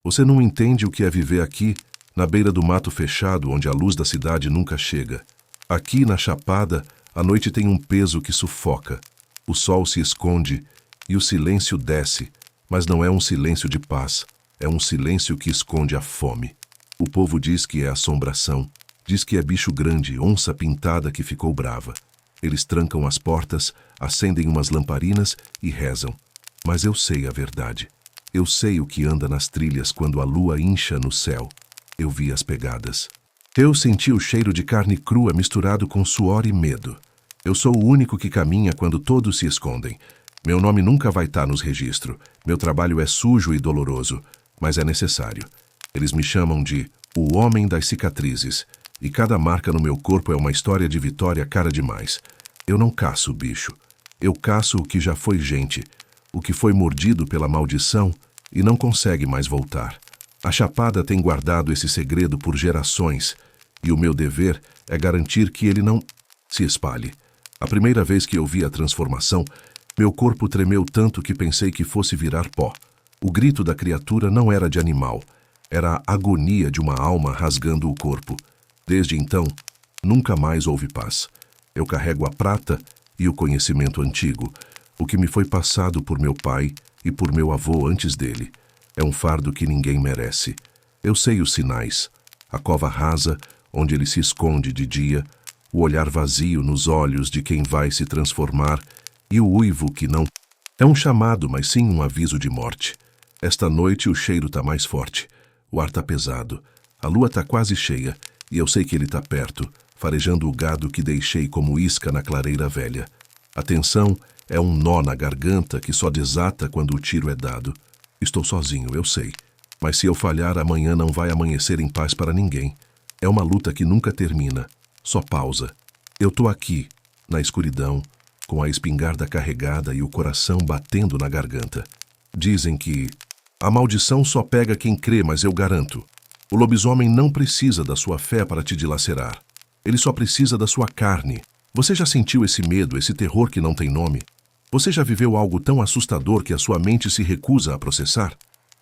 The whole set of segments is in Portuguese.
Você não entende o que é viver aqui, na beira do mato fechado, onde a luz da cidade nunca chega. Aqui, na Chapada, a noite tem um peso que sufoca. O sol se esconde e o silêncio desce, mas não é um silêncio de paz, é um silêncio que esconde a fome. O povo diz que é assombração, diz que é bicho grande, onça pintada que ficou brava. Eles trancam as portas, acendem umas lamparinas e rezam. Mas eu sei a verdade. Eu sei o que anda nas trilhas quando a lua incha no céu. Eu vi as pegadas. Eu senti o cheiro de carne crua misturado com suor e medo. Eu sou o único que caminha quando todos se escondem. Meu nome nunca vai estar nos registros. Meu trabalho é sujo e doloroso, mas é necessário. Eles me chamam de o Homem das Cicatrizes, e cada marca no meu corpo é uma história de vitória cara demais. Eu não caço bicho. Eu caço o que já foi gente, o que foi mordido pela maldição e não consegue mais voltar. A Chapada tem guardado esse segredo por gerações, e o meu dever é garantir que ele não se espalhe. A primeira vez que eu vi a transformação, meu corpo tremeu tanto que pensei que fosse virar pó. O grito da criatura não era de animal, era a agonia de uma alma rasgando o corpo. Desde então, nunca mais houve paz. Eu carrego a prata e o conhecimento antigo, o que me foi passado por meu pai e por meu avô antes dele. É um fardo que ninguém merece. Eu sei os sinais, a cova rasa, onde ele se esconde de dia, o olhar vazio nos olhos de quem vai se transformar e o uivo que não é um chamado, mas sim um aviso de morte. Esta noite o cheiro tá mais forte, o ar tá pesado, a lua tá quase cheia e eu sei que ele tá perto, farejando o gado que deixei como isca na clareira velha. A tensão é um nó na garganta que só desata quando o tiro é dado. Estou sozinho, eu sei, mas se eu falhar, amanhã não vai amanhecer em paz para ninguém. É uma luta que nunca termina, só pausa. Eu tô aqui, na escuridão, com a espingarda carregada e o coração batendo na garganta. Dizem que a maldição só pega quem crê, mas eu garanto. O lobisomem não precisa da sua fé para te dilacerar. Ele só precisa da sua carne. Você já sentiu esse medo, esse terror que não tem nome? Você já viveu algo tão assustador que a sua mente se recusa a processar?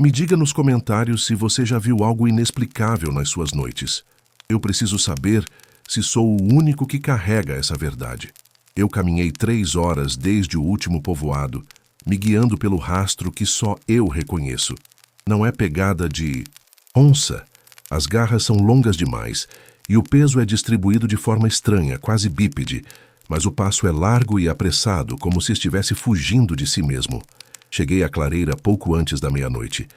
Me diga nos comentários se você já viu algo inexplicável nas suas noites. Eu preciso saber se sou o único que carrega essa verdade. Eu caminhei 3 horas desde o último povoado, me guiando pelo rastro que só eu reconheço. Não é pegada de onça. As garras são longas demais e o peso é distribuído de forma estranha, quase bípede, mas o passo é largo e apressado, como se estivesse fugindo de si mesmo. Cheguei à clareira pouco antes da meia-noite.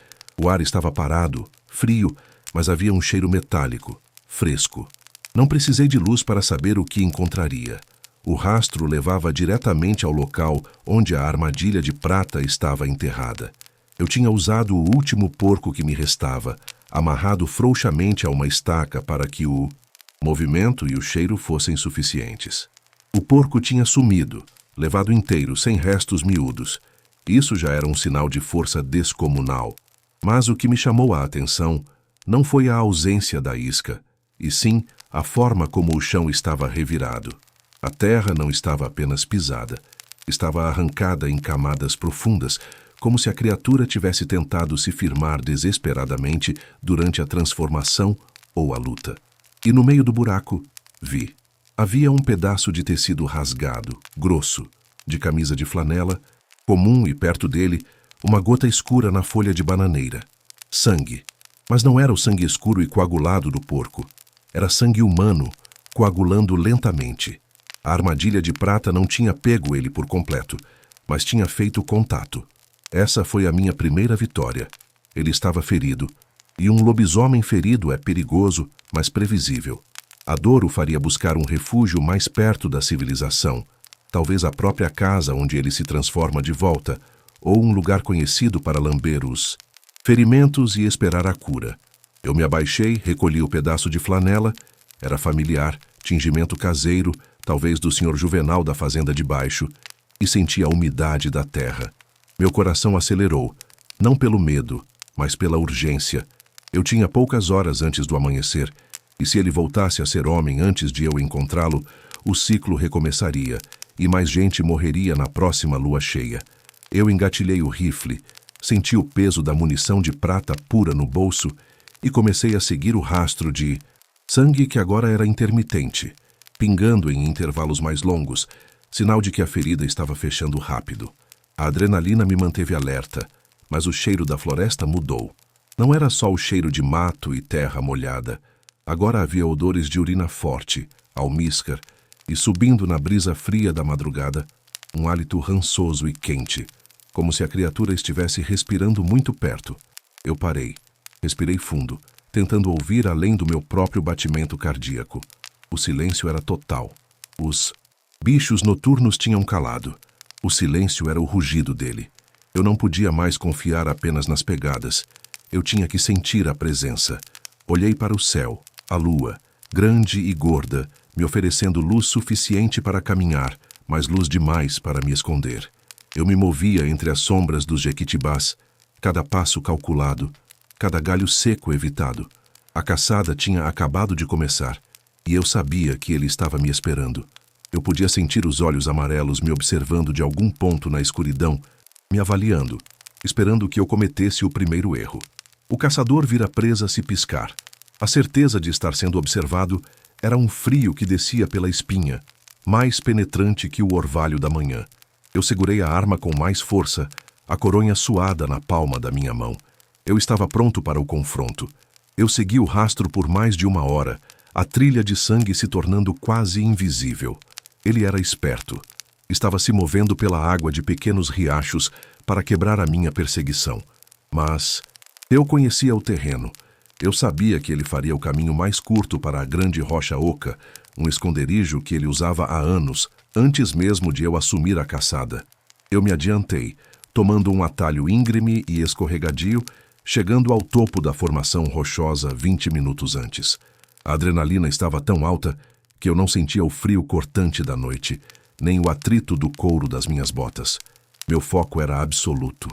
O ar estava parado, frio, mas havia um cheiro metálico, fresco. Não precisei de luz para saber o que encontraria. O rastro levava diretamente ao local onde a armadilha de prata estava enterrada. Eu tinha usado o último porco que me restava, amarrado frouxamente a uma estaca para que o movimento e o cheiro fossem suficientes. O porco tinha sumido, levado inteiro, sem restos miúdos. Isso já era um sinal de força descomunal. Mas o que me chamou a atenção não foi a ausência da isca, e sim a forma como o chão estava revirado. A terra não estava apenas pisada, estava arrancada em camadas profundas, como se a criatura tivesse tentado se firmar desesperadamente durante a transformação ou a luta. E no meio do buraco, vi. Havia um pedaço de tecido rasgado, grosso, de camisa de flanela, comum, e perto dele, uma gota escura na folha de bananeira. Sangue. Mas não era o sangue escuro e coagulado do porco. Era sangue humano, coagulando lentamente. A armadilha de prata não tinha pego ele por completo, mas tinha feito contato. Essa foi a minha primeira vitória. Ele estava ferido, e um lobisomem ferido é perigoso, mas previsível. A dor o faria buscar um refúgio mais perto da civilização, talvez a própria casa onde ele se transforma de volta, ou um lugar conhecido para lamber os ferimentos e esperar a cura. Eu me abaixei, recolhi o pedaço de flanela, era familiar, tingimento caseiro, talvez do senhor Juvenal da fazenda de baixo, e senti a umidade da terra. Meu coração acelerou, não pelo medo, mas pela urgência. Eu tinha poucas horas antes do amanhecer, e se ele voltasse a ser homem antes de eu encontrá-lo, o ciclo recomeçaria, e mais gente morreria na próxima lua cheia. Eu engatilhei o rifle, Senti o peso da munição de prata pura no bolso e comecei a seguir o rastro de sangue que agora era intermitente, pingando em intervalos mais longos, sinal de que a ferida estava fechando rápido. A adrenalina me manteve alerta, mas o cheiro da floresta mudou. Não era só o cheiro de mato e terra molhada. Agora havia odores de urina forte, almíscar, e subindo na brisa fria da madrugada, um hálito rançoso e quente, como se a criatura estivesse respirando muito perto. Eu parei, respirei fundo, tentando ouvir além do meu próprio batimento cardíaco. O silêncio era total. Os bichos noturnos tinham calado. O silêncio era o rugido dele. Eu não podia mais confiar apenas nas pegadas. Eu tinha que sentir a presença. Olhei para o céu, a lua, grande e gorda, me oferecendo luz suficiente para caminhar, mas luz demais para me esconder. Eu me movia entre as sombras dos jequitibás, cada passo calculado, cada galho seco evitado. A caçada tinha acabado de começar, e eu sabia que ele estava me esperando. Eu podia sentir os olhos amarelos me observando de algum ponto na escuridão, me avaliando, esperando que eu cometesse o primeiro erro. O caçador vira a presa se piscar. A certeza de estar sendo observado era um frio que descia pela espinha, mais penetrante que o orvalho da manhã. Eu segurei a arma com mais força, a coronha suada na palma da minha mão. Eu estava pronto para o confronto. Eu segui o rastro por mais de 1 hora, a trilha de sangue se tornando quase invisível. Ele era esperto. Estava se movendo pela água de pequenos riachos para quebrar a minha perseguição. Mas eu conhecia o terreno. Eu sabia que ele faria o caminho mais curto para a grande rocha oca, um esconderijo que ele usava há anos, antes mesmo de eu assumir a caçada. Eu me adiantei, tomando um atalho íngreme e escorregadio, chegando ao topo da formação rochosa 20 minutos antes. A adrenalina estava tão alta que eu não sentia o frio cortante da noite, nem o atrito do couro das minhas botas. Meu foco era absoluto.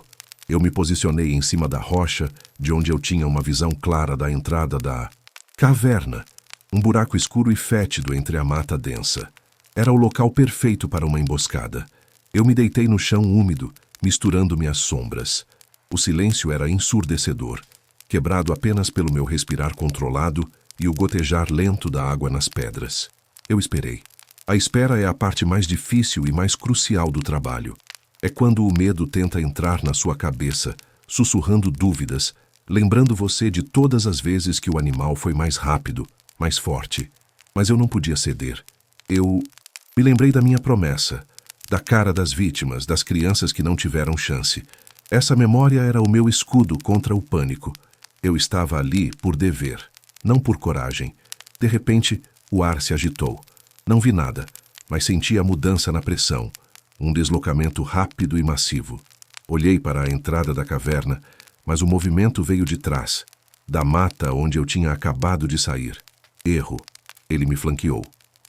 Eu me posicionei em cima da rocha, de onde eu tinha uma visão clara da entrada da caverna, um buraco escuro e fétido entre a mata densa. Era o local perfeito para uma emboscada. Eu me deitei no chão úmido, misturando-me às sombras. O silêncio era ensurdecedor, quebrado apenas pelo meu respirar controlado e o gotejar lento da água nas pedras. Eu esperei. A espera é a parte mais difícil e mais crucial do trabalho. É quando o medo tenta entrar na sua cabeça, sussurrando dúvidas, lembrando você de todas as vezes que o animal foi mais rápido, mais forte. Mas eu não podia ceder. Eu me lembrei da minha promessa, da cara das vítimas, das crianças que não tiveram chance. Essa memória era o meu escudo contra o pânico. Eu estava ali por dever, não por coragem. De repente, o ar se agitou. Não vi nada, mas senti a mudança na pressão. Um deslocamento rápido e massivo. Olhei para a entrada da caverna, mas o movimento veio de trás, da mata onde eu tinha acabado de sair. Erro. Ele me flanqueou.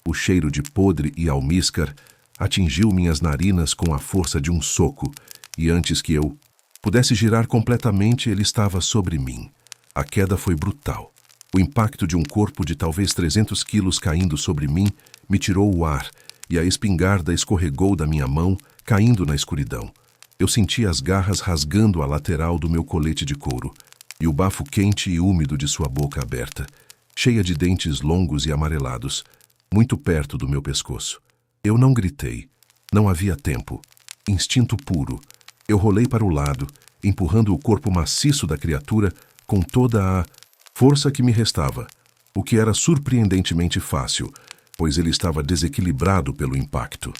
O cheiro de podre e almíscar atingiu minhas narinas com a força de um soco, e antes que eu pudesse girar completamente, ele estava sobre mim. A queda foi brutal. O impacto de um corpo de talvez 300 quilos caindo sobre mim me tirou o ar, e a espingarda escorregou da minha mão, caindo na escuridão. Eu senti as garras rasgando a lateral do meu colete de couro, e o bafo quente e úmido de sua boca aberta, cheia de dentes longos e amarelados, muito perto do meu pescoço. Eu não gritei. Não havia tempo. Instinto puro. Eu rolei para o lado, empurrando o corpo maciço da criatura com toda a força que me restava, o que era surpreendentemente fácil, pois ele estava desequilibrado pelo impacto.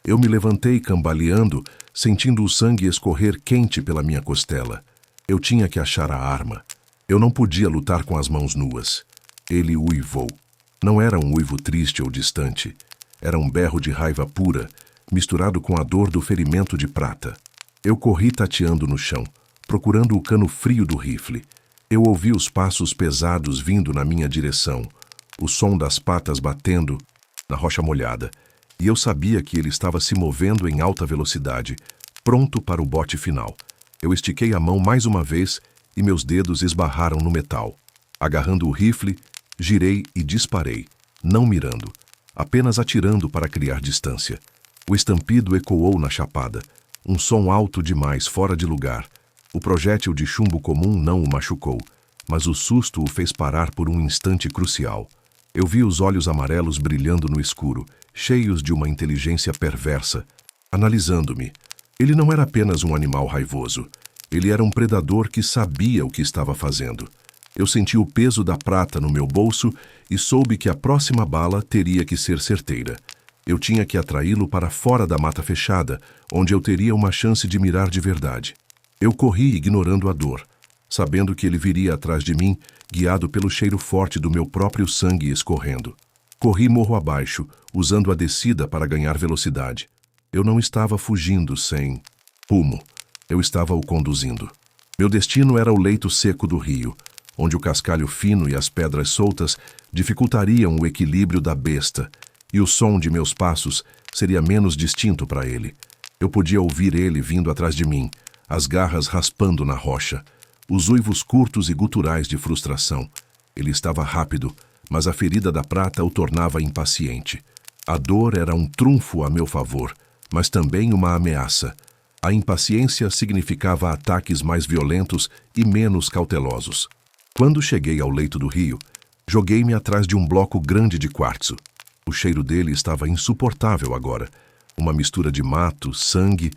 Eu me levantei cambaleando, sentindo o sangue escorrer quente pela minha costela. Eu tinha que achar a arma. Eu não podia lutar com as mãos nuas. Ele uivou. Não era um uivo triste ou distante. Era um berro de raiva pura, misturado com a dor do ferimento de prata. Eu corri tateando no chão, procurando o cano frio do rifle. Eu ouvi os passos pesados vindo na minha direção, o som das patas batendo na rocha molhada, e eu sabia que ele estava se movendo em alta velocidade, pronto para o bote final. Eu estiquei a mão mais uma vez e meus dedos esbarraram no metal. Agarrando o rifle, girei e disparei, não mirando, apenas atirando para criar distância. O estampido ecoou na chapada, um som alto demais fora de lugar. O projétil de chumbo comum não o machucou, mas o susto o fez parar por um instante crucial. Eu vi os olhos amarelos brilhando no escuro, cheios de uma inteligência perversa, analisando-me. Ele não era apenas um animal raivoso. Ele era um predador que sabia o que estava fazendo. Eu senti o peso da prata no meu bolso e soube que a próxima bala teria que ser certeira. Eu tinha que atraí-lo para fora da mata fechada, onde eu teria uma chance de mirar de verdade. Eu corri ignorando a dor, sabendo que ele viria atrás de mim, guiado pelo cheiro forte do meu próprio sangue escorrendo. Corri morro abaixo, usando a descida para ganhar velocidade. Eu não estava fugindo sem rumo. Eu estava o conduzindo. Meu destino era o leito seco do rio, onde o cascalho fino e as pedras soltas dificultariam o equilíbrio da besta, e o som de meus passos seria menos distinto para ele. Eu podia ouvir ele vindo atrás de mim, as garras raspando na rocha, os uivos curtos e guturais de frustração. Ele estava rápido, mas a ferida da prata o tornava impaciente. A dor era um trunfo a meu favor, mas também uma ameaça. A impaciência significava ataques mais violentos e menos cautelosos. Quando cheguei ao leito do rio, joguei-me atrás de um bloco grande de quartzo. O cheiro dele estava insuportável agora, uma mistura de mato, sangue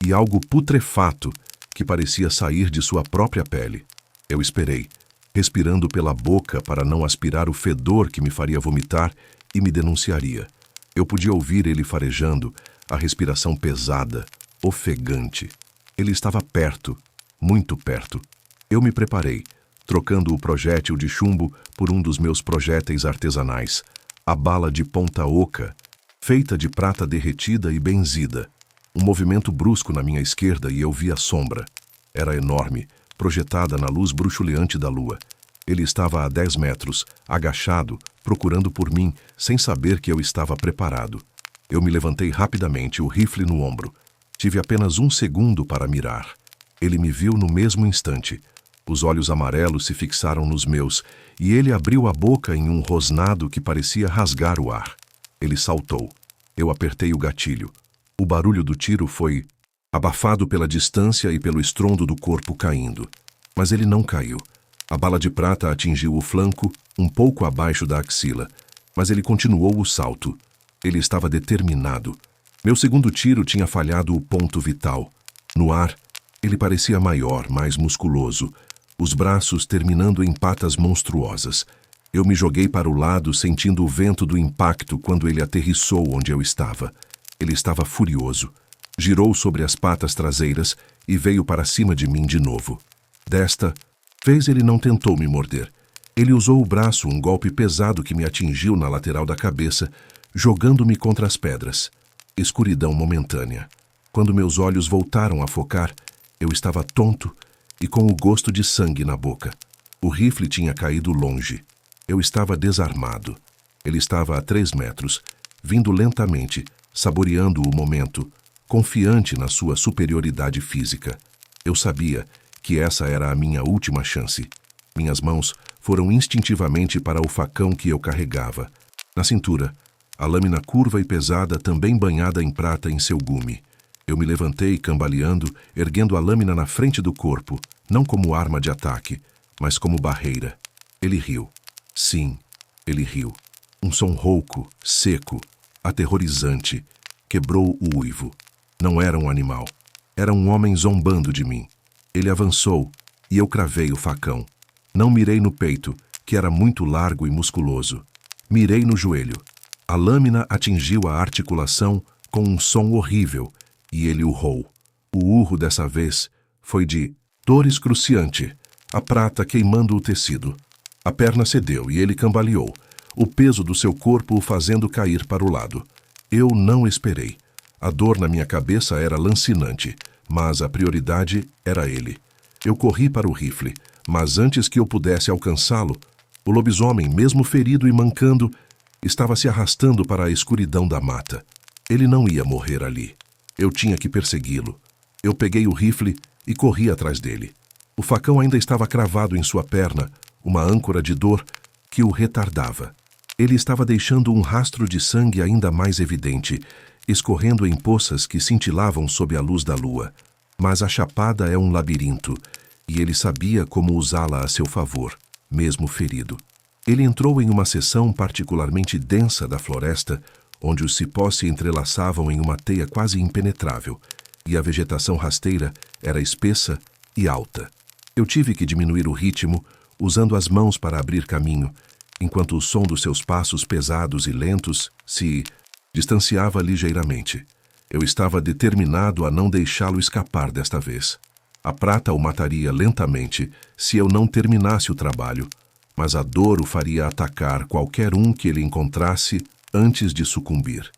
e algo putrefato que parecia sair de sua própria pele. Eu esperei, respirando pela boca para não aspirar o fedor que me faria vomitar e me denunciaria. Eu podia ouvir ele farejando, a respiração pesada, ofegante. Ele estava perto, muito perto. Eu me preparei, trocando o projétil de chumbo por um dos meus projéteis artesanais, a bala de ponta oca, feita de prata derretida e benzida. Um movimento brusco na minha esquerda e eu vi a sombra. Era enorme, projetada na luz bruxuleante da lua. Ele estava a 10 metros, agachado, procurando por mim, sem saber que eu estava preparado. Eu me levantei rapidamente, o rifle no ombro. Tive apenas um segundo para mirar. Ele me viu no mesmo instante. Os olhos amarelos se fixaram nos meus, e ele abriu a boca em um rosnado que parecia rasgar o ar. Ele saltou. Eu apertei o gatilho. O barulho do tiro foi abafado pela distância e pelo estrondo do corpo caindo. Mas ele não caiu. A bala de prata atingiu o flanco, um pouco abaixo da axila, mas ele continuou o salto. Ele estava determinado. Meu segundo tiro tinha falhado o ponto vital. No ar, ele parecia maior, mais musculoso, os braços terminando em patas monstruosas. Eu me joguei para o lado, sentindo o vento do impacto quando ele aterrissou onde eu estava. Ele estava furioso. Girou sobre as patas traseiras e veio para cima de mim de novo. Desta vez ele não tentou me morder. Ele usou o braço, um golpe pesado que me atingiu na lateral da cabeça, jogando-me contra as pedras. Escuridão momentânea. Quando meus olhos voltaram a focar, eu estava tonto e com o gosto de sangue na boca. O rifle tinha caído longe. Eu estava desarmado. Ele estava a 3 metros, vindo lentamente, saboreando o momento, confiante na sua superioridade física. Eu sabia que essa era a minha última chance. Minhas mãos foram instintivamente para o facão que eu carregava. Na cintura, a lâmina curva e pesada também banhada em prata em seu gume. Eu me levantei cambaleando, erguendo a lâmina na frente do corpo, não como arma de ataque, mas como barreira. Ele riu. Sim, ele riu. Um som rouco, seco, aterrorizante, quebrou o uivo. Não era um animal. Era um homem zombando de mim. Ele avançou, e eu cravei o facão. Não mirei no peito, que era muito largo e musculoso. Mirei no joelho. A lâmina atingiu a articulação com um som horrível, e ele urrou. O urro dessa vez foi de dor excruciante, a prata queimando o tecido. A perna cedeu e ele cambaleou, o peso do seu corpo o fazendo cair para o lado. Eu não esperei. A dor na minha cabeça era lancinante, mas a prioridade era ele. Eu corri para o rifle, mas antes que eu pudesse alcançá-lo, o lobisomem, mesmo ferido e mancando, estava se arrastando para a escuridão da mata. Ele não ia morrer ali. Eu tinha que persegui-lo. Eu peguei o rifle e corri atrás dele. O facão ainda estava cravado em sua perna, uma âncora de dor que o retardava. Ele estava deixando um rastro de sangue ainda mais evidente, escorrendo em poças que cintilavam sob a luz da lua. Mas a chapada é um labirinto, e ele sabia como usá-la a seu favor, mesmo ferido. Ele entrou em uma seção particularmente densa da floresta, onde os cipós se entrelaçavam em uma teia quase impenetrável, e a vegetação rasteira era espessa e alta. Eu tive que diminuir o ritmo, usando as mãos para abrir caminho, enquanto o som dos seus passos pesados e lentos se distanciava ligeiramente. Eu estava determinado a não deixá-lo escapar desta vez. A prata o mataria lentamente se eu não terminasse o trabalho, mas a dor o faria atacar qualquer um que ele encontrasse antes de sucumbir.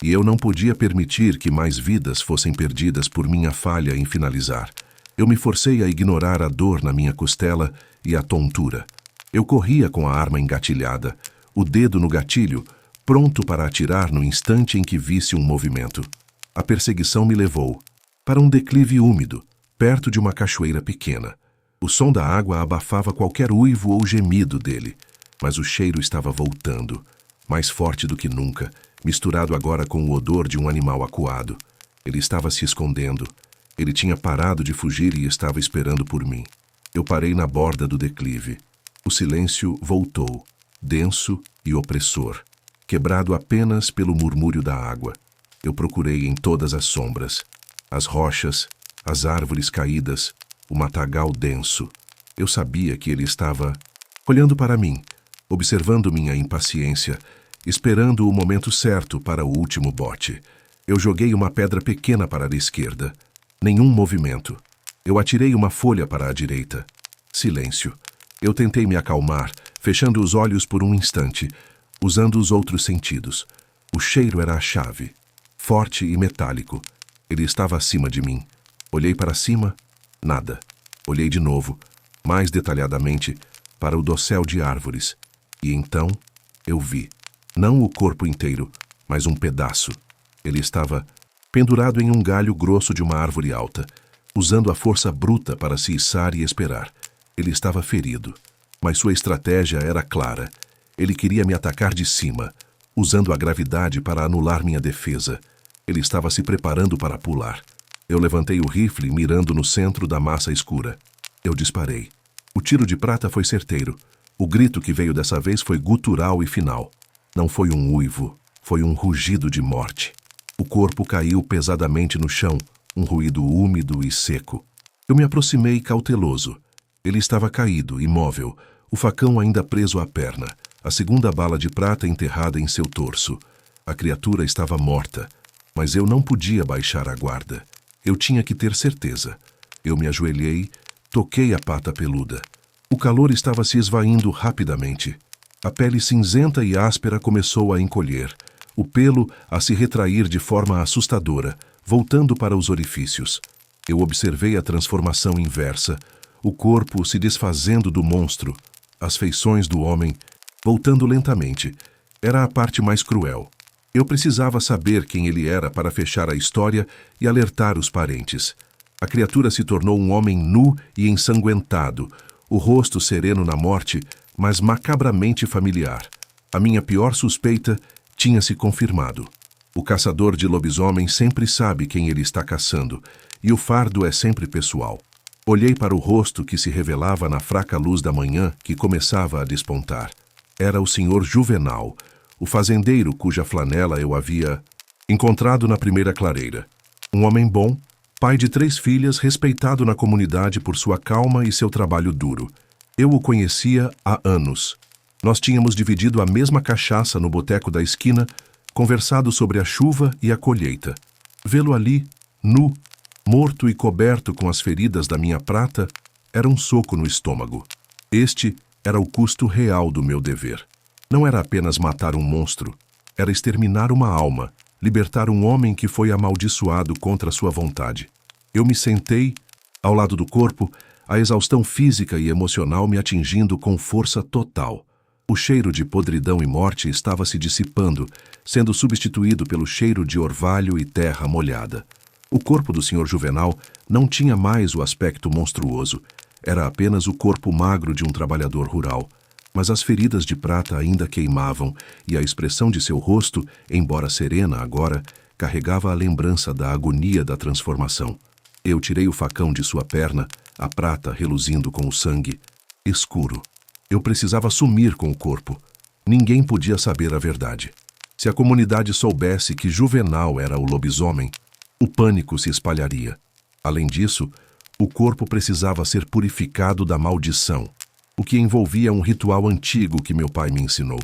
E eu não podia permitir que mais vidas fossem perdidas por minha falha em finalizar. Eu me forcei a ignorar a dor na minha costela e a tontura. Eu corria com a arma engatilhada, o dedo no gatilho, pronto para atirar no instante em que visse um movimento. A perseguição me levou para um declive úmido, perto de uma cachoeira pequena. O som da água abafava qualquer uivo ou gemido dele, mas o cheiro estava voltando, mais forte do que nunca, misturado agora com o odor de um animal acuado. Ele estava se escondendo. Ele tinha parado de fugir e estava esperando por mim. Eu parei na borda do declive. O silêncio voltou, denso e opressor, quebrado apenas pelo murmúrio da água. Eu procurei em todas as sombras, as rochas, as árvores caídas, o matagal denso. Eu sabia que ele estava olhando para mim, observando minha impaciência, esperando o momento certo para o último bote. Eu joguei uma pedra pequena para a esquerda. Nenhum movimento. Eu atirei uma folha para a direita. Silêncio. Eu tentei me acalmar, fechando os olhos por um instante, usando os outros sentidos. O cheiro era a chave, forte e metálico. Ele estava acima de mim. Olhei para cima, nada. Olhei de novo, mais detalhadamente, para o dossel de árvores. E então eu vi. Não o corpo inteiro, mas um pedaço. Ele estava pendurado em um galho grosso de uma árvore alta, usando a força bruta para se içar e esperar. Ele estava ferido, mas sua estratégia era clara. Ele queria me atacar de cima, usando a gravidade para anular minha defesa. Ele estava se preparando para pular. Eu levantei o rifle, mirando no centro da massa escura. Eu disparei. O tiro de prata foi certeiro. O grito que veio dessa vez foi gutural e final. Não foi um uivo, foi um rugido de morte. O corpo caiu pesadamente no chão, um ruído úmido e seco. Eu me aproximei cauteloso. Ele estava caído, imóvel, o facão ainda preso à perna, a segunda bala de prata enterrada em seu torso. A criatura estava morta, mas eu não podia baixar a guarda. Eu tinha que ter certeza. Eu me ajoelhei, toquei a pata peluda. O calor estava se esvaindo rapidamente. A pele cinzenta e áspera começou a encolher, o pelo a se retrair de forma assustadora, voltando para os orifícios. Eu observei a transformação inversa, o corpo se desfazendo do monstro, as feições do homem, voltando lentamente. Era a parte mais cruel. Eu precisava saber quem ele era para fechar a história e alertar os parentes. A criatura se tornou um homem nu e ensanguentado, o rosto sereno na morte, mas macabramente familiar. A minha pior suspeita tinha se confirmado. O caçador de lobisomens sempre sabe quem ele está caçando, e o fardo é sempre pessoal. Olhei para o rosto que se revelava na fraca luz da manhã que começava a despontar. Era o senhor Juvenal, o fazendeiro cuja flanela eu havia encontrado na primeira clareira. Um homem bom, pai de 3 filhas, respeitado na comunidade por sua calma e seu trabalho duro. Eu o conhecia há anos. Nós tínhamos dividido a mesma cachaça no boteco da esquina, conversado sobre a chuva e a colheita. Vê-lo ali, nu, morto e coberto com as feridas da minha prata, era um soco no estômago. Este era o custo real do meu dever. Não era apenas matar um monstro, era exterminar uma alma, libertar um homem que foi amaldiçoado contra sua vontade. Eu me sentei, ao lado do corpo, a exaustão física e emocional me atingindo com força total. O cheiro de podridão e morte estava se dissipando, sendo substituído pelo cheiro de orvalho e terra molhada. O corpo do senhor Juvenal não tinha mais o aspecto monstruoso. Era apenas o corpo magro de um trabalhador rural. Mas as feridas de prata ainda queimavam e a expressão de seu rosto, embora serena agora, carregava a lembrança da agonia da transformação. Eu tirei o facão de sua perna, a prata reluzindo com o sangue. Escuro. Eu precisava sumir com o corpo. Ninguém podia saber a verdade. Se a comunidade soubesse que Juvenal era o lobisomem, o pânico se espalharia. Além disso, o corpo precisava ser purificado da maldição, o que envolvia um ritual antigo que meu pai me ensinou.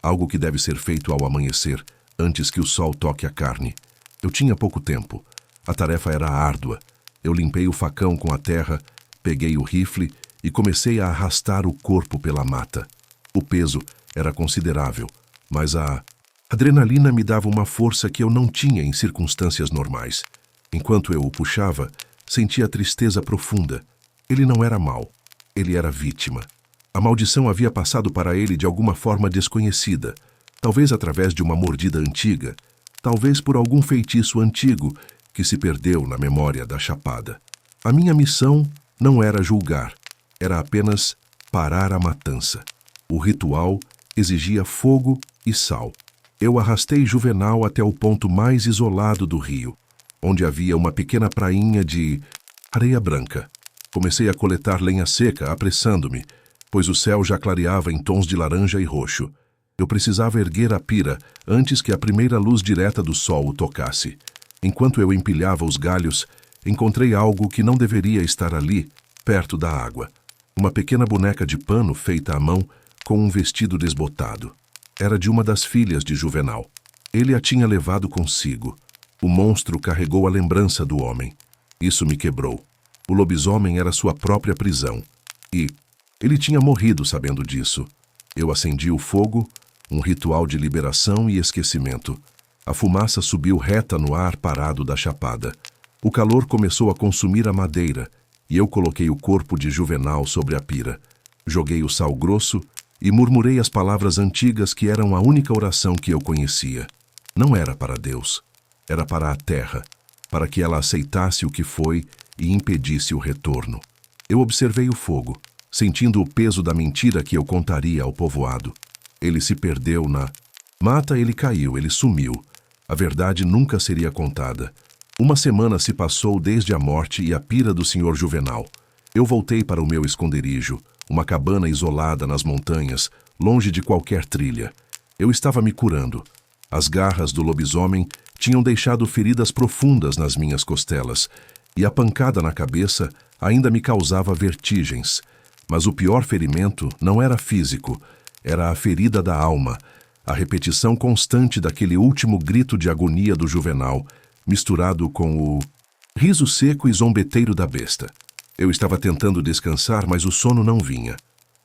Algo que deve ser feito ao amanhecer, antes que o sol toque a carne. Eu tinha pouco tempo. A tarefa era árdua. Eu limpei o facão com a terra, peguei o rifle e comecei a arrastar o corpo pela mata. O peso era considerável, mas a adrenalina me dava uma força que eu não tinha em circunstâncias normais. Enquanto eu o puxava, sentia tristeza profunda. Ele não era mau. Ele era vítima. A maldição havia passado para ele de alguma forma desconhecida, talvez através de uma mordida antiga, talvez por algum feitiço antigo que se perdeu na memória da Chapada. A minha missão não era julgar, era apenas parar a matança. O ritual exigia fogo e sal. Eu arrastei Juvenal até o ponto mais isolado do rio, onde havia uma pequena prainha de areia branca. Comecei a coletar lenha seca, apressando-me, pois o céu já clareava em tons de laranja e roxo. Eu precisava erguer a pira antes que a primeira luz direta do sol o tocasse. Enquanto eu empilhava os galhos, encontrei algo que não deveria estar ali, perto da água. Uma pequena boneca de pano feita à mão, com um vestido desbotado. Era de uma das filhas de Juvenal. Ele a tinha levado consigo. O monstro carregou a lembrança do homem. Isso me quebrou. O lobisomem era sua própria prisão. E ele tinha morrido sabendo disso. Eu acendi o fogo, um ritual de liberação e esquecimento. A fumaça subiu reta no ar parado da chapada. O calor começou a consumir a madeira, e eu coloquei o corpo de Juvenal sobre a pira. Joguei o sal grosso e murmurei as palavras antigas que eram a única oração que eu conhecia. Não era para Deus, era para a terra, para que ela aceitasse o que foi e impedisse o retorno. Eu observei o fogo, sentindo o peso da mentira que eu contaria ao povoado. Ele se perdeu na mata, ele caiu, ele sumiu. A verdade nunca seria contada. Uma semana se passou desde a morte e a pira do Sr. Juvenal. Eu voltei para o meu esconderijo, uma cabana isolada nas montanhas, longe de qualquer trilha. Eu estava me curando. As garras do lobisomem tinham deixado feridas profundas nas minhas costelas, e a pancada na cabeça ainda me causava vertigens. Mas o pior ferimento não era físico, era a ferida da alma, a repetição constante daquele último grito de agonia do Juvenal, misturado com o riso seco e zombeteiro da besta. Eu estava tentando descansar, mas o sono não vinha.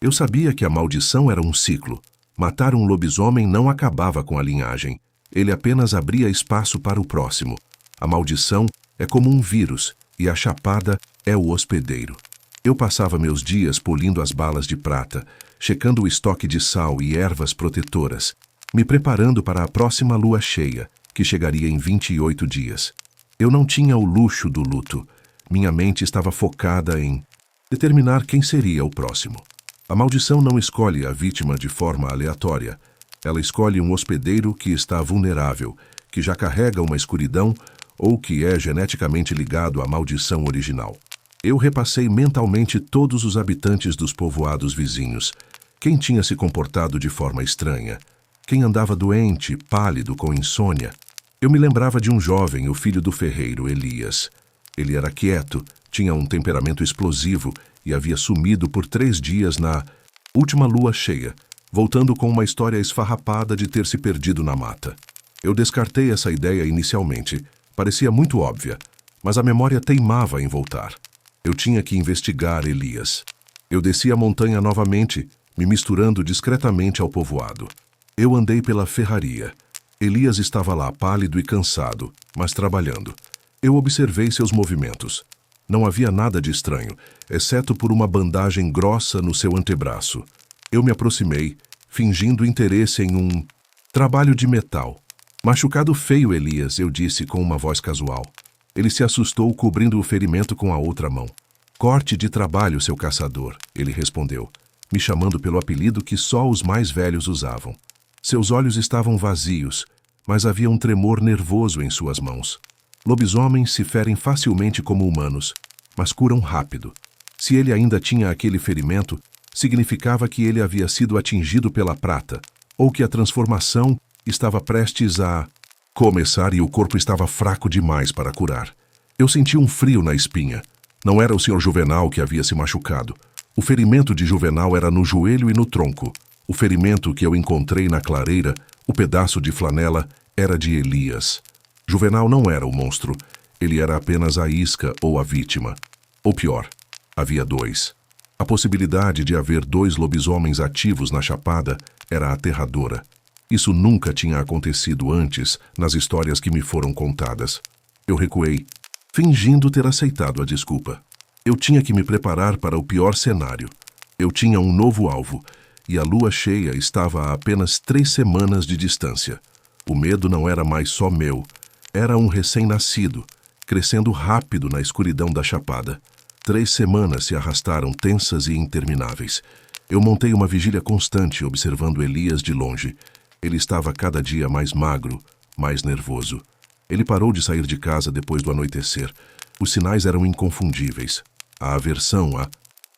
Eu sabia que a maldição era um ciclo. Matar um lobisomem não acabava com a linhagem. Ele apenas abria espaço para o próximo. A maldição é como um vírus, e a chapada é o hospedeiro. Eu passava meus dias polindo as balas de prata, checando o estoque de sal e ervas protetoras, me preparando para a próxima lua cheia, que chegaria em 28 dias. Eu não tinha o luxo do luto. Minha mente estava focada em determinar quem seria o próximo. A maldição não escolhe a vítima de forma aleatória. Ela escolhe um hospedeiro que está vulnerável, que já carrega uma escuridão ou que é geneticamente ligado à maldição original. Eu repassei mentalmente todos os habitantes dos povoados vizinhos. Quem tinha se comportado de forma estranha? Quem andava doente, pálido, com insônia? Eu me lembrava de um jovem, o filho do ferreiro, Elias. Ele era quieto, tinha um temperamento explosivo e havia sumido por 3 dias na última lua cheia, voltando com uma história esfarrapada de ter se perdido na mata. Eu descartei essa ideia inicialmente. Parecia muito óbvia, mas a memória teimava em voltar. Eu tinha que investigar Elias. Eu desci a montanha novamente, me misturando discretamente ao povoado. Eu andei pela ferraria. Elias estava lá, pálido e cansado, mas trabalhando. Eu observei seus movimentos. Não havia nada de estranho, exceto por uma bandagem grossa no seu antebraço. Eu me aproximei, fingindo interesse em um trabalho de metal. Machucado feio, Elias, eu disse com uma voz casual. Ele se assustou, cobrindo o ferimento com a outra mão. Corte de trabalho, seu caçador, ele respondeu, me chamando pelo apelido que só os mais velhos usavam. Seus olhos estavam vazios, mas havia um tremor nervoso em suas mãos. Lobisomens se ferem facilmente como humanos, mas curam rápido. Se ele ainda tinha aquele ferimento, significava que ele havia sido atingido pela prata, ou que a transformação estava prestes a começar e o corpo estava fraco demais para curar. Eu senti um frio na espinha. Não era o Sr. Juvenal que havia se machucado. O ferimento de Juvenal era no joelho e no tronco. O ferimento que eu encontrei na clareira, o pedaço de flanela, era de Elias. Juvenal não era o monstro. Ele era apenas a isca ou a vítima. Ou pior, havia dois. A possibilidade de haver dois lobisomens ativos na Chapada era aterradora. Isso nunca tinha acontecido antes nas histórias que me foram contadas. Eu recuei, fingindo ter aceitado a desculpa. Eu tinha que me preparar para o pior cenário. Eu tinha um novo alvo, e a lua cheia estava a apenas 3 semanas de distância. O medo não era mais só meu. Era um recém-nascido, crescendo rápido na escuridão da Chapada. 3 semanas se arrastaram tensas e intermináveis. Eu montei uma vigília constante observando Elias de longe. Ele estava cada dia mais magro, mais nervoso. Ele parou de sair de casa depois do anoitecer. Os sinais eram inconfundíveis. A aversão, a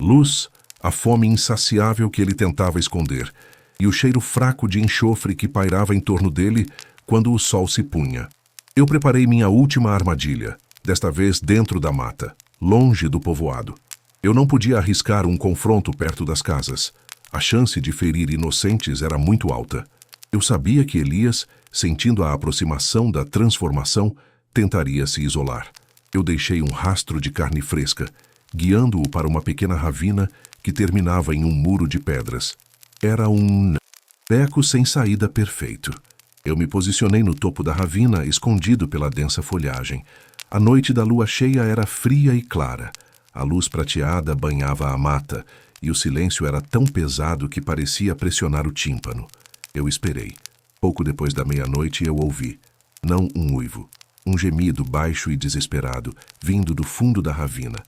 luz, a fome insaciável que ele tentava esconder, e o cheiro fraco de enxofre que pairava em torno dele quando o sol se punha. Eu preparei minha última armadilha, desta vez dentro da mata, longe do povoado. Eu não podia arriscar um confronto perto das casas. A chance de ferir inocentes era muito alta. Eu sabia que Elias, sentindo a aproximação da transformação, tentaria se isolar. Eu deixei um rastro de carne fresca, guiando-o para uma pequena ravina que terminava em um muro de pedras. Era um beco sem saída perfeito. Eu me posicionei no topo da ravina, escondido pela densa folhagem. A noite da lua cheia era fria e clara. A luz prateada banhava a mata, e o silêncio era tão pesado que parecia pressionar o tímpano. Eu esperei. Pouco depois da meia-noite eu ouvi, não um uivo, um gemido baixo e desesperado, vindo do fundo da ravina.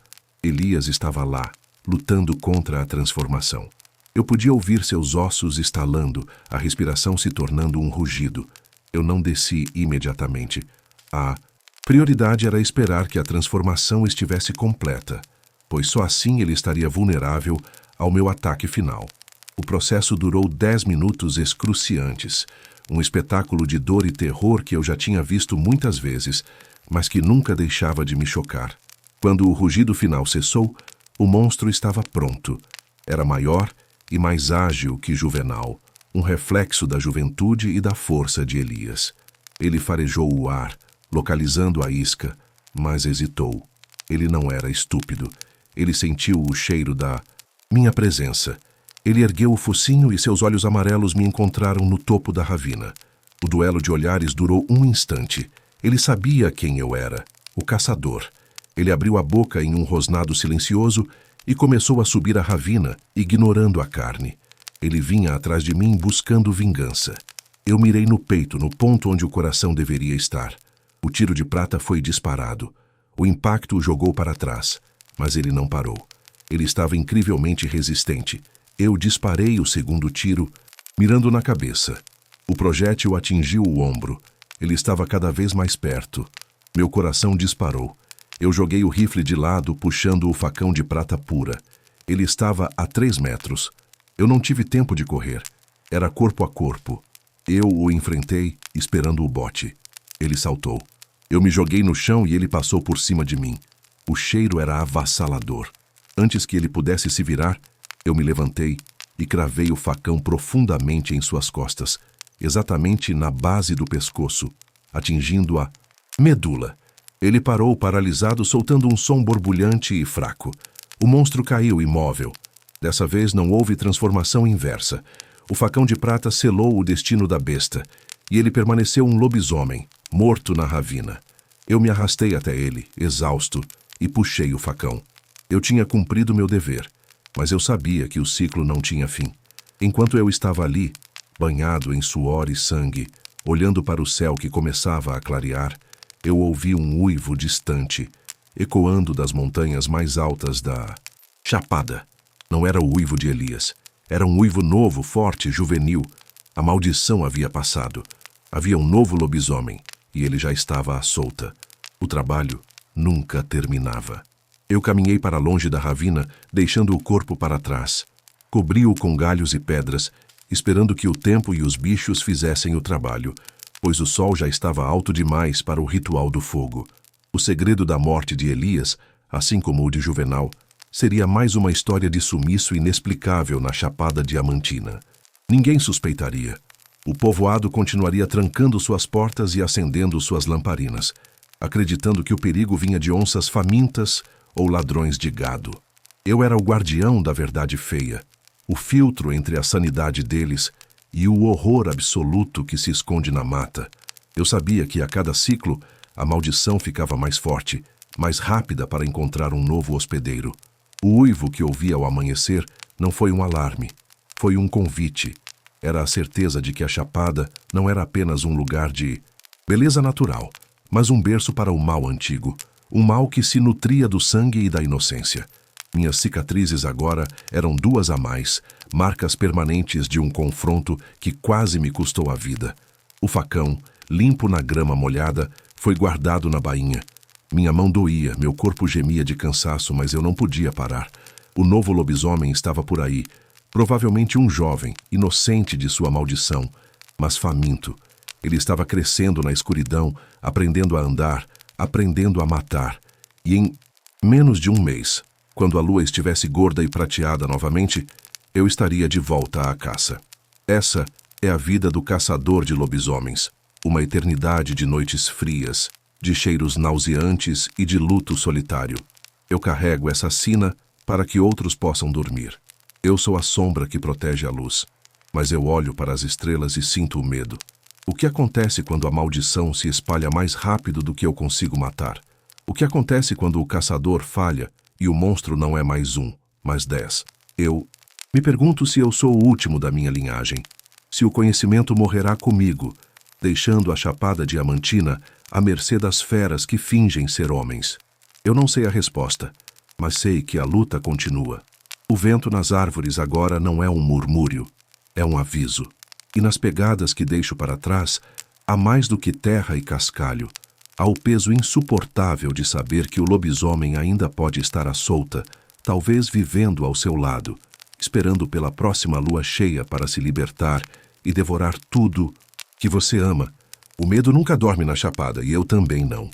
Elias estava lá, lutando contra a transformação. Eu podia ouvir seus ossos estalando, a respiração se tornando um rugido. Eu não desci imediatamente. A prioridade era esperar que a transformação estivesse completa, pois só assim ele estaria vulnerável ao meu ataque final. O processo durou 10 minutos excruciantes, um espetáculo de dor e terror que eu já tinha visto muitas vezes, mas que nunca deixava de me chocar. Quando o rugido final cessou, o monstro estava pronto. Era maior e mais ágil que Juvenal, um reflexo da juventude e da força de Elias. Ele farejou o ar, localizando a isca, mas hesitou. Ele não era estúpido. Ele sentiu o cheiro da minha presença. Ele ergueu o focinho e seus olhos amarelos me encontraram no topo da ravina. O duelo de olhares durou um instante. Ele sabia quem eu era, o caçador. Ele abriu a boca em um rosnado silencioso e começou a subir a ravina, ignorando a carne. Ele vinha atrás de mim buscando vingança. Eu mirei no peito, no ponto onde o coração deveria estar. O tiro de prata foi disparado. O impacto o jogou para trás, mas ele não parou. Ele estava incrivelmente resistente. Eu disparei o segundo tiro, mirando na cabeça. O projétil atingiu o ombro. Ele estava cada vez mais perto. Meu coração disparou. Eu joguei o rifle de lado, puxando o facão de prata pura. Ele estava a 3 metros. Eu não tive tempo de correr. Era corpo a corpo. Eu o enfrentei, esperando o bote. Ele saltou. Eu me joguei no chão e ele passou por cima de mim. O cheiro era avassalador. Antes que ele pudesse se virar, eu me levantei e cravei o facão profundamente em suas costas, exatamente na base do pescoço, atingindo a medula. Ele parou paralisado, soltando um som borbulhante e fraco. O monstro caiu imóvel. Dessa vez não houve transformação inversa. O facão de prata selou o destino da besta, e ele permaneceu um lobisomem, morto na ravina. Eu me arrastei até ele, exausto, e puxei o facão. Eu tinha cumprido meu dever, mas eu sabia que o ciclo não tinha fim. Enquanto eu estava ali, banhado em suor e sangue, olhando para o céu que começava a clarear, eu ouvi um uivo distante, ecoando das montanhas mais altas da Chapada. Não era o uivo de Elias. Era um uivo novo, forte, juvenil. A maldição havia passado. Havia um novo lobisomem, e ele já estava à solta. O trabalho nunca terminava. Eu caminhei para longe da ravina, deixando o corpo para trás. Cobri-o com galhos e pedras, esperando que o tempo e os bichos fizessem o trabalho, pois o sol já estava alto demais para o ritual do fogo. O segredo da morte de Elias, assim como o de Juvenal, seria mais uma história de sumiço inexplicável na Chapada Diamantina. Ninguém suspeitaria. O povoado continuaria trancando suas portas e acendendo suas lamparinas, acreditando que o perigo vinha de onças famintas ou ladrões de gado. Eu era o guardião da verdade feia, o filtro entre a sanidade deles e o horror absoluto que se esconde na mata. Eu sabia que a cada ciclo a maldição ficava mais forte, mais rápida para encontrar um novo hospedeiro. O uivo que ouvi ao amanhecer não foi um alarme, foi um convite. Era a certeza de que a Chapada não era apenas um lugar de beleza natural, mas um berço para o mal antigo, um mal que se nutria do sangue e da inocência. Minhas cicatrizes agora eram 2 a mais, marcas permanentes de um confronto que quase me custou a vida. O facão, limpo na grama molhada, foi guardado na bainha. Minha mão doía, meu corpo gemia de cansaço, mas eu não podia parar. O novo lobisomem estava por aí, provavelmente um jovem, inocente de sua maldição, mas faminto. Ele estava crescendo na escuridão, aprendendo a andar, aprendendo a matar. E em menos de um mês, quando a lua estivesse gorda e prateada novamente, eu estaria de volta à caça. Essa é a vida do caçador de lobisomens. Uma eternidade de noites frias, de cheiros nauseantes e de luto solitário. Eu carrego essa sina para que outros possam dormir. Eu sou a sombra que protege a luz, mas eu olho para as estrelas e sinto o medo. O que acontece quando a maldição se espalha mais rápido do que eu consigo matar? O que acontece quando o caçador falha e o monstro não é mais 1, mas 10? Eu me pergunto se eu sou o último da minha linhagem, se o conhecimento morrerá comigo, deixando a Chapada Diamantina à mercê das feras que fingem ser homens. Eu não sei a resposta, mas sei que a luta continua. O vento nas árvores agora não é um murmúrio, é um aviso. E nas pegadas que deixo para trás, há mais do que terra e cascalho. Há o peso insuportável de saber que o lobisomem ainda pode estar à solta, talvez vivendo ao seu lado, esperando pela próxima lua cheia para se libertar e devorar tudo que você ama. O medo nunca dorme na Chapada e eu também não.